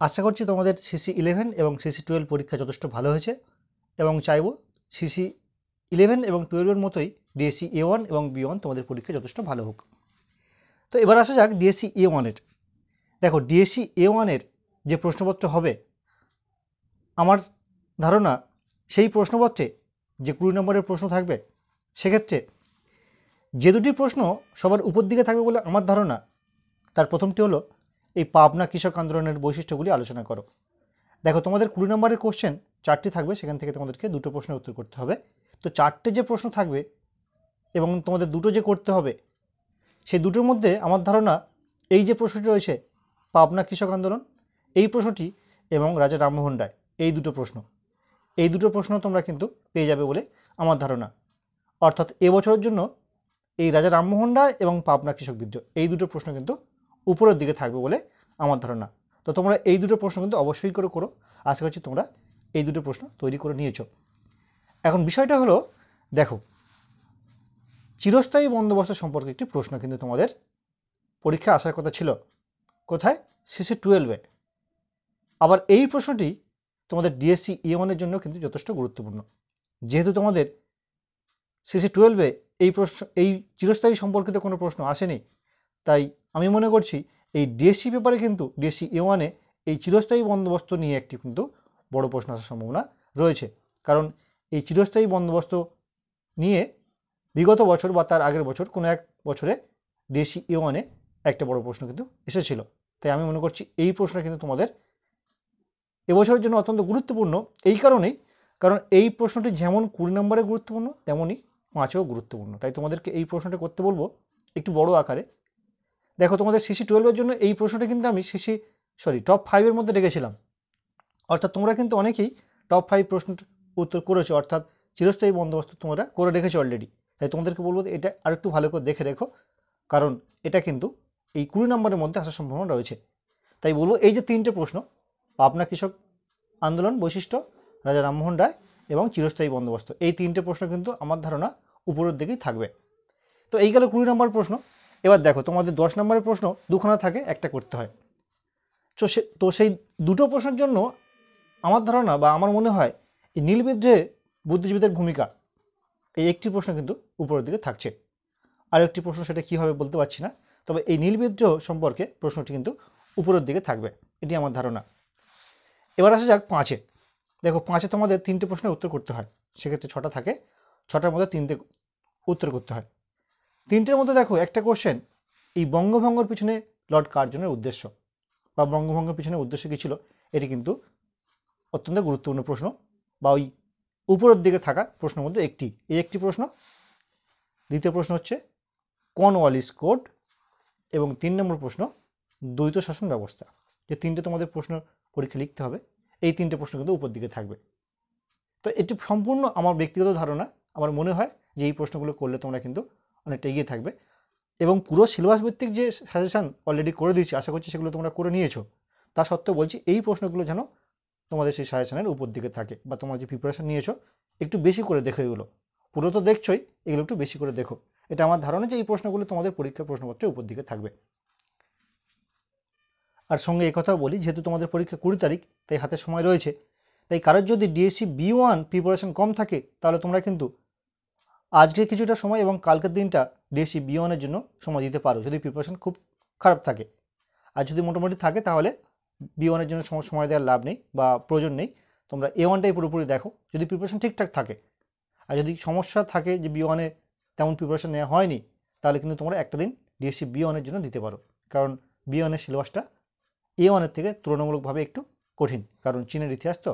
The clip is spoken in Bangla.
আশা করছি তোমাদের CC11 এবং CC12 পরীক্ষা যথেষ্ট ভালো হয়েছে এবং চাইবো CC11 এবং 12 মতোই DSC A1 এবং B1 তোমাদের পরীক্ষা যথেষ্ট ভালো হোক। তো এবার আসা যাক DSC A1 এর। দেখো DSC A1 এর যে প্রশ্নপত্র হবে, আমার ধারণা সেই প্রশ্নপত্রে যে 20 নম্বরের প্রশ্ন থাকবে, সেক্ষেত্রে যে দুটি প্রশ্ন সবার উপর দিকে থাকবে বলে আমার ধারণা, তার প্রথমটি হলো এই পাবনা কৃষক আন্দোলনের বৈশিষ্ট্যগুলি আলোচনা করো। দেখো তোমাদের 20 নম্বরের কোশ্চেন 4টি থাকবে, সেখান থেকে তোমাদেরকে দুটো প্রশ্নের উত্তর করতে হবে। তো 4টে যে প্রশ্ন থাকবে এবং তোমাদের দুটো যে করতে হবে, সেই দুটোর মধ্যে আমার ধারণা এই যে প্রশ্নটি রয়েছে পাবনা কৃষক আন্দোলন, এই প্রশ্নটি এবং রাজা রামমোহন রায়, এই দুটো প্রশ্ন তোমরা কিন্তু পেয়ে যাবে বলে আমার ধারণা। অর্থাৎ এবছরের জন্য এই রাজা রামমোহন রায় এবং পাবনা কৃষক বিদ্রোহ, এই দুটো প্রশ্ন কিন্তু উপরের দিকে থাকবে বলে আমার ধারণা। তো তোমরা এই দুটো প্রশ্ন কিন্তু অবশ্যই করো। আশা করছি তোমরা এই দুটো প্রশ্ন তৈরি করে নিয়েছো। এখন বিষয়টা হলো, দেখো চিরস্থায়ী বন্দোবস্ত সম্পর্কে একটি প্রশ্ন কিন্তু তোমাদের পরীক্ষায় আসার কথা ছিল। কোথায়? CC12-এ। আবার এই প্রশ্নটি তোমাদের DSC A1 এর জন্য কিন্তু যথেষ্ট গুরুত্বপূর্ণ। যেহেতু তোমাদের CC12-এ এই চিরস্থায়ী সম্পর্কিত কোনো প্রশ্ন আসেনি, তাই আমি মনে করছি এই DSC পেপারে কিন্তু DSC A1-এ এই চিরস্থায়ী বন্দোবস্ত নিয়ে একটি কিন্তু বড় প্রশ্ন আসার সম্ভাবনা রয়েছে। কারণ এই চিরস্থায়ী বন্দোবস্ত নিয়ে বিগত বছর বা তার আগের বছর কোনো এক বছরে DSC A1-এ একটা বড় প্রশ্ন কিন্তু এসেছিল। তাই আমি মনে করছি এই প্রশ্নটা কিন্তু তোমাদের এবছরের জন্য অত্যন্ত গুরুত্বপূর্ণ। এই কারণেই, কারণ এই প্রশ্নটি যেমন 20 নম্বরে গুরুত্বপূর্ণ, তেমনই 5-এও গুরুত্বপূর্ণ। তাই তোমাদেরকে এই প্রশ্নটা করতে বলবো একটু বড় আকারে। দেখো তোমাদের CC12-এর জন্য এই প্রশ্নটা কিন্তু আমি টপ 5-এর মধ্যে রেখেছিলাম। অর্থাৎ তোমরা কিন্তু অনেকেই টপ 5 প্রশ্নটা উত্তর করেছো, অর্থাৎ চিরস্থায়ী বন্দোবস্ত তোমরা করে রেখেছো অলরেডি। তাই তোমাদেরকে বলবো এটা আরেকটু ভালো করে দেখে রেখো, কারণ এটা কিন্তু এই 20 নম্বরের মধ্যে আসার সম্ভাবনা রয়েছে। তাই বলবো এই যে 3টে প্রশ্ন, পাবনা কৃষক আন্দোলন বৈশিষ্ট্য, রাজা রামমোহন রায় এবং চিরস্থায়ী বন্দোবস্ত, এই 3টে প্রশ্ন কিন্তু আমার ধারণা উপরের দিকেই থাকবে। তো এই গেল 20 নম্বর প্রশ্ন। এবার দেখো তোমাদের 10 নম্বরের প্রশ্ন দুখানা থাকে, একটা করতে হয়। তো সেই দুটো প্রশ্নের জন্য আমার ধারণা বা আমার মনে হয় এই নীল বিদ্রোহে বুদ্ধিজীবীদের ভূমিকা, এই একটি প্রশ্ন কিন্তু উপরের দিকে থাকছে। আর একটি প্রশ্ন সেটা কী হবে বলতে পারছি না, তবে এই নীল বিদ্রোহ সম্পর্কে প্রশ্নটি কিন্তু উপরের দিকে থাকবে, এটি আমার ধারণা। এবার আসা যাক 5-এ। দেখো 5-এ তোমাদের 3টে প্রশ্নের উত্তর করতে হয়, সেক্ষেত্রে 6টা থাকে, 6টার মধ্যে 3টে উত্তর করতে হয়। 3টের মধ্যে দেখো একটা কোশ্চেন, এই বঙ্গভঙ্গের পিছনে লর্ড কার্জনের উদ্দেশ্য বা বঙ্গভঙ্গের পিছনে উদ্দেশ্য কী ছিল, এটি কিন্তু অত্যন্ত গুরুত্বপূর্ণ প্রশ্ন বা ওই উপরের দিকে থাকা প্রশ্নের মধ্যে একটি প্রশ্ন। দ্বিতীয় প্রশ্ন হচ্ছে কর্নওয়ালিস কোড এবং 3 নম্বর প্রশ্ন দ্বৈত শাসন ব্যবস্থা। যে 3টে তোমাদের প্রশ্ন পরীক্ষা লিখতে হবে, এই 3টে প্রশ্ন কিন্তু উপর দিকে থাকবে। তো এটি সম্পূর্ণ আমার ব্যক্তিগত ধারণা। আমার মনে হয় যে এই প্রশ্নগুলো করলে তোমরা কিন্তু অনেকটা এগিয়ে থাকবে এবং পুরো সিলেবাস ভিত্তিক যে সাজেশান অলরেডি করে দিয়েছি, আশা করছি সেগুলো তোমরা করে নিয়েছো। তা সত্ত্বেও বলছি এই প্রশ্নগুলো যেন তোমাদের সেই সাজেশানের উপর দিকে থাকে বা তোমরা যে প্রিপারেশান নিয়েছো একটু বেশি করে দেখো। এগুলো পুরো তো দেখছোই, এগুলো একটু বেশি করে দেখো। এটা আমার ধারণা যে এই প্রশ্নগুলো তোমাদের পরীক্ষার প্রশ্নপত্রের উপর দিকে থাকবে। আর সঙ্গে এই কথাও বলি, যেহেতু তোমাদের পরীক্ষা 20 তারিখ, তাই হাতে সময় রয়েছে। তাই কারোর যদি DSC B1 প্রিপারেশান কম থাকে, তাহলে তোমরা কিন্তু আজকে কিছুটা সময় এবং কালকের দিনটা DSC B1-এর জন্য সময় দিতে পারো, যদি প্রিপারেশান খুব খারাপ থাকে। আর যদি মোটামুটি থাকে, তাহলে B1-এর জন্য সময় দেওয়ার লাভ নেই বা প্রয়োজন নেই। তোমরা A1টাই পুরোপুরি দেখো, যদি প্রিপারেশান ঠিকঠাক থাকে। আর যদি সমস্যা থাকে যে B1-এ তেমন প্রিপারেশান নেওয়া হয়নি, তাহলে কিন্তু তোমরা একটা দিন DSC B1-এর জন্য দিতে পারো। কারণ B1-এর সিলেবাসটা A1-এর থেকে তুলনামূলকভাবে একটু কঠিন, কারণ চীনের ইতিহাস তো,